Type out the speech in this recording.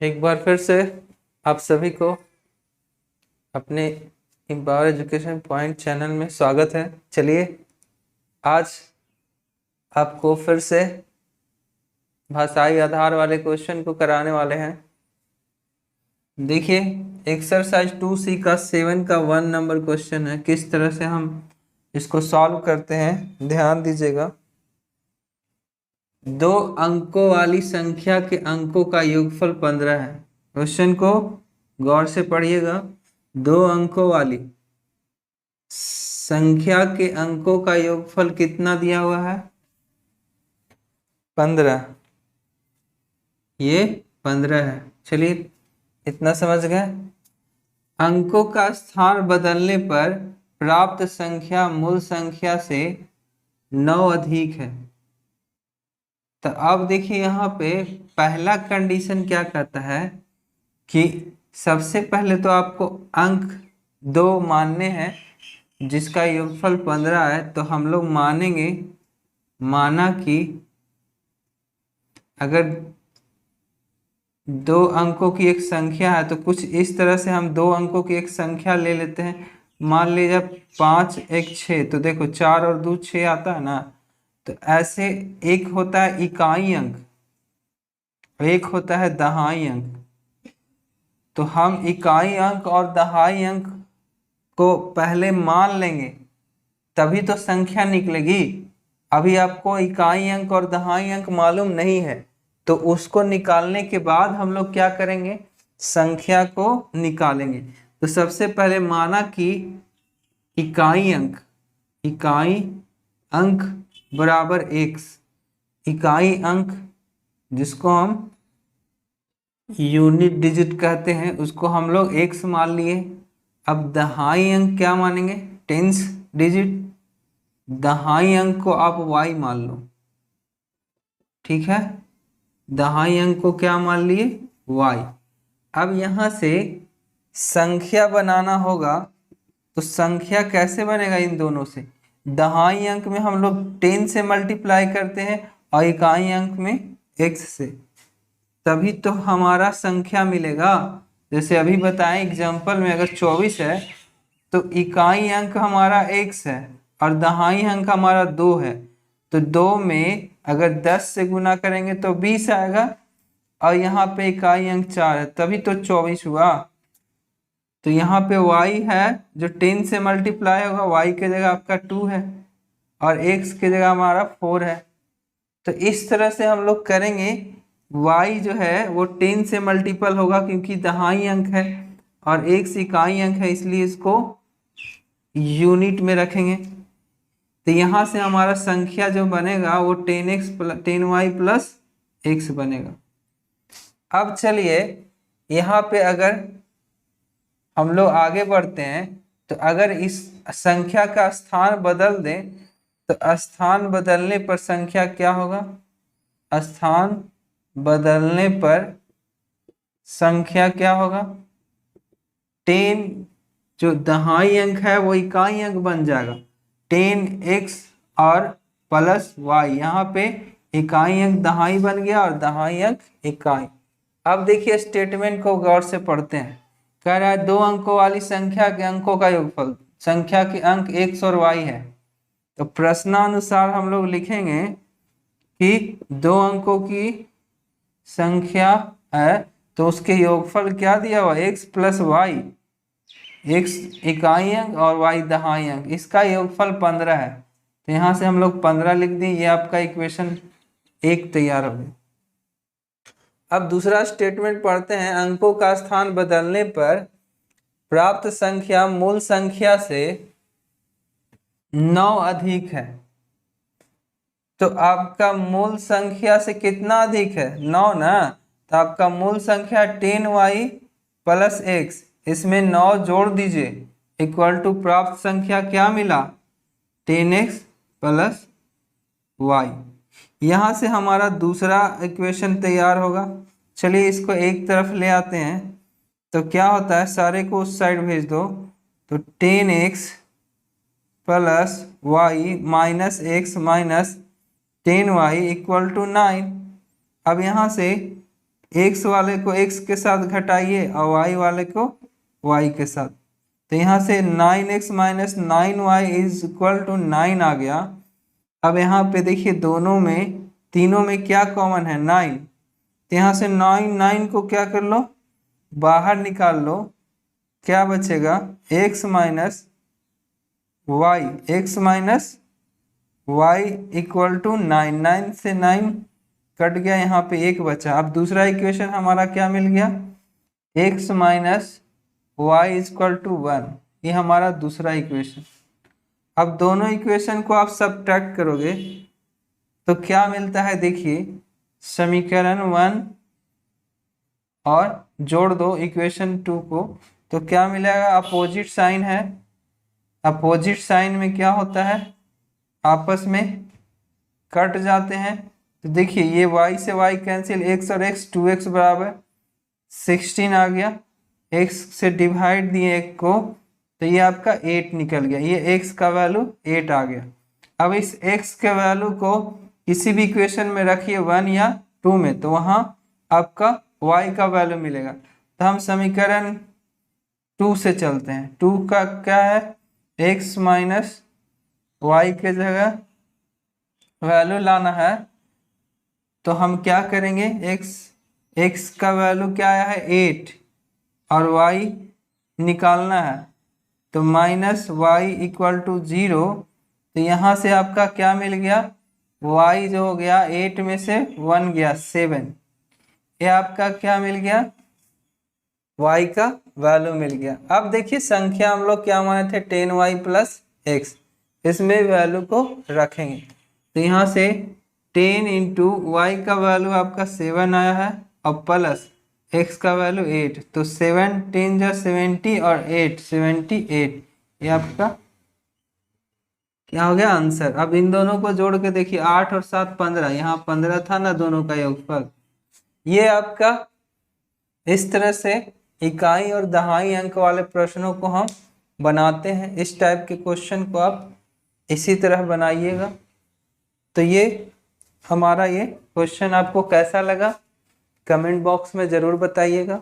एक बार फिर से आप सभी को अपने एम्पावर एजुकेशन पॉइंट चैनल में स्वागत है। चलिए आज आपको फिर से भाषाई आधार वाले क्वेश्चन को कराने वाले हैं। देखिए एक्सरसाइज 2C का 7 का 1 नंबर क्वेश्चन है। किस तरह से हम इसको सॉल्व करते हैं ध्यान दीजिएगा। 2 अंकों वाली संख्या के अंकों का योगफल 15 है। क्वेश्चन को गौर से पढ़िएगा। 2 अंकों वाली संख्या के अंकों का योगफल कितना दिया हुआ है? 15। ये 15 है। चलिए इतना समझ गए। अंकों का स्थान बदलने पर प्राप्त संख्या मूल संख्या से 9 अधिक है। तो अब देखिए यहाँ पे पहला कंडीशन क्या कहता है कि सबसे पहले तो आपको अंक 2 मानने हैं जिसका योगफल 15 है। तो हम लोग माना कि अगर 2 अंकों की एक संख्या है तो कुछ इस तरह से हम 2 अंकों की एक संख्या ले लेते हैं। मान लीजिए 5 1 6, तो देखो 4 और 2 6 आता है ना। तो ऐसे एक होता है इकाई अंक, एक होता है दहाई अंक। तो हम इकाई अंक और दहाई अंक को पहले मान लेंगे तभी तो संख्या निकलेगी। अभी आपको इकाई अंक और दहाई अंक मालूम नहीं है तो उसको निकालने के बाद हम लोग क्या करेंगे, संख्या को निकालेंगे। तो सबसे पहले माना कि इकाई अंक बराबर x। इकाई अंक जिसको हम यूनिट डिजिट कहते हैं उसको हम लोग x मान लिए। अब दहाई अंक क्या मानेंगे, टेंस डिजिट। दहाई अंक को आप y मान लो, ठीक है। दहाई अंक को क्या मान लिए, y। अब यहां से संख्या बनाना होगा तो संख्या कैसे बनेगा इन दोनों से। दहाई अंक में हम लोग 10 से मल्टीप्लाई करते हैं और इकाई अंक में x से, तभी तो हमारा संख्या मिलेगा। जैसे अभी बताएं एग्जांपल में अगर 24 है तो इकाई अंक हमारा x है और दहाई अंक हमारा 2 है। तो 2 में अगर 10 से गुना करेंगे तो 20 आएगा और यहाँ पे इकाई अंक 4 है तभी तो 24 हुआ। तो यहाँ पे y है जो 10 से मल्टीप्लाई होगा, y के जगह आपका 2 है और x के जगह हमारा 4 है। तो इस तरह से हम लोग करेंगे। y जो है वो 10 से मल्टीपल होगा क्योंकि दहाई अंक है और x इकाई अंक है इसलिए इसको यूनिट में रखेंगे। तो यहाँ से हमारा संख्या जो बनेगा वो 10y प्लस x बनेगा। अब चलिए यहाँ पे अगर हम लोग आगे बढ़ते हैं तो अगर इस संख्या का स्थान बदल दें तो स्थान बदलने पर संख्या क्या होगा, स्थान बदलने पर संख्या क्या होगा, 10 जो दहाई अंक है वो इकाई अंक बन जाएगा 10x और प्लस y। यहाँ पे इकाई अंक दहाई बन गया और दहाई अंक इकाई। अब देखिए स्टेटमेंट को गौर से पढ़ते हैं। कह रहा है 2 अंकों वाली संख्या के अंकों का योगफल, संख्या के अंक x और y है। तो प्रश्नानुसार हम लोग लिखेंगे कि 2 अंकों की संख्या है तो उसके योगफल क्या दिया हुआ, x प्लस वाई। x इकाई अंक और y दहाई अंक, इसका योगफल 15 है। तो यहाँ से हम लोग 15 लिख दें। ये आपका इक्वेशन 1 तैयार हो गया। अब दूसरा स्टेटमेंट पढ़ते हैं। अंकों का स्थान बदलने पर प्राप्त संख्या मूल संख्या से 9 अधिक है। तो आपका मूल संख्या से कितना अधिक है, 9 ना। तो आपका मूल संख्या 10y प्लस x, इसमें 9 जोड़ दीजिए इक्वल टू प्राप्त संख्या क्या मिला, 10x प्लस y। यहाँ से हमारा दूसरा इक्वेशन तैयार होगा। चलिए इसको एक तरफ ले आते हैं। तो क्या होता है, सारे को उस साइड भेज दो। तो 10x plus y minus x minus 10y equal to 9। अब यहाँ से x वाले को x के साथ घटाइए और y वाले को y के साथ। तो यहाँ से 9x minus 9y is equal to 9 आ गया। अब यहाँ पे देखिए दोनों में तीनों में क्या कॉमन है 9। तो यहाँ से 9 को क्या कर लो बाहर निकाल लो, क्या बचेगा x minus Y equal to 9 से 9 कट गया, यहाँ पे 1 बचा। अब दूसरा इक्वेशन हमारा क्या मिल गया x minus Y equal to 1, ये हमारा दूसरा इक्वेशन। अब दोनों इक्वेशन को आप सब्ट्रैक्ट करोगे तो क्या मिलता है, देखिए समीकरण 1 और जोड़ दो इक्वेशन 2 को, तो क्या मिलेगा, अपोजिट साइन है, अपोजिट साइन में क्या होता है आपस में कट जाते हैं। तो देखिए ये y से y कैंसिल, x और x 2x बराबर 16 आ गया, x से डिवाइड दिए एक को तो ये आपका 8 निकल गया, ये x का वैल्यू 8 आ गया। अब इस x के वैल्यू को किसी भी इक्वेशन में रखिए 1 या 2 में, तो वहाँ आपका y का वैल्यू मिलेगा। तो हम समीकरण 2 से चलते हैं। 2 का क्या है, x माइनस वाई के जगह वैल्यू लाना है, तो हम क्या करेंगे, x का वैल्यू क्या आया है 8 और y निकालना है, तो माइनस वाई इक्वल टू 0। तो यहाँ से आपका क्या मिल गया, y जो हो गया 8 में से 1 गया 7, ये आपका क्या मिल गया y का वैल्यू मिल गया। अब देखिए संख्या हम लोग क्या माने थे 10y प्लस x, इसमें वैल्यू को रखेंगे। तो यहाँ से 10 इंटू वाई का वैल्यू आपका 7 आया है और प्लस x का वैल्यू 8, तो 7 10 जा 70 और 8 78, ये आपका क्या हो गया आंसर। अब इन दोनों को जोड़ के देखिए 8 और 7 15, यहाँ 15 था ना दोनों का योगफल। ये आपका इस तरह से इकाई और दहाई अंक वाले प्रश्नों को हम बनाते हैं। इस टाइप के क्वेश्चन को आप इसी तरह बनाइएगा। तो ये हमारा ये क्वेश्चन आपको कैसा लगा कमेंट बॉक्स में ज़रूर बताइएगा।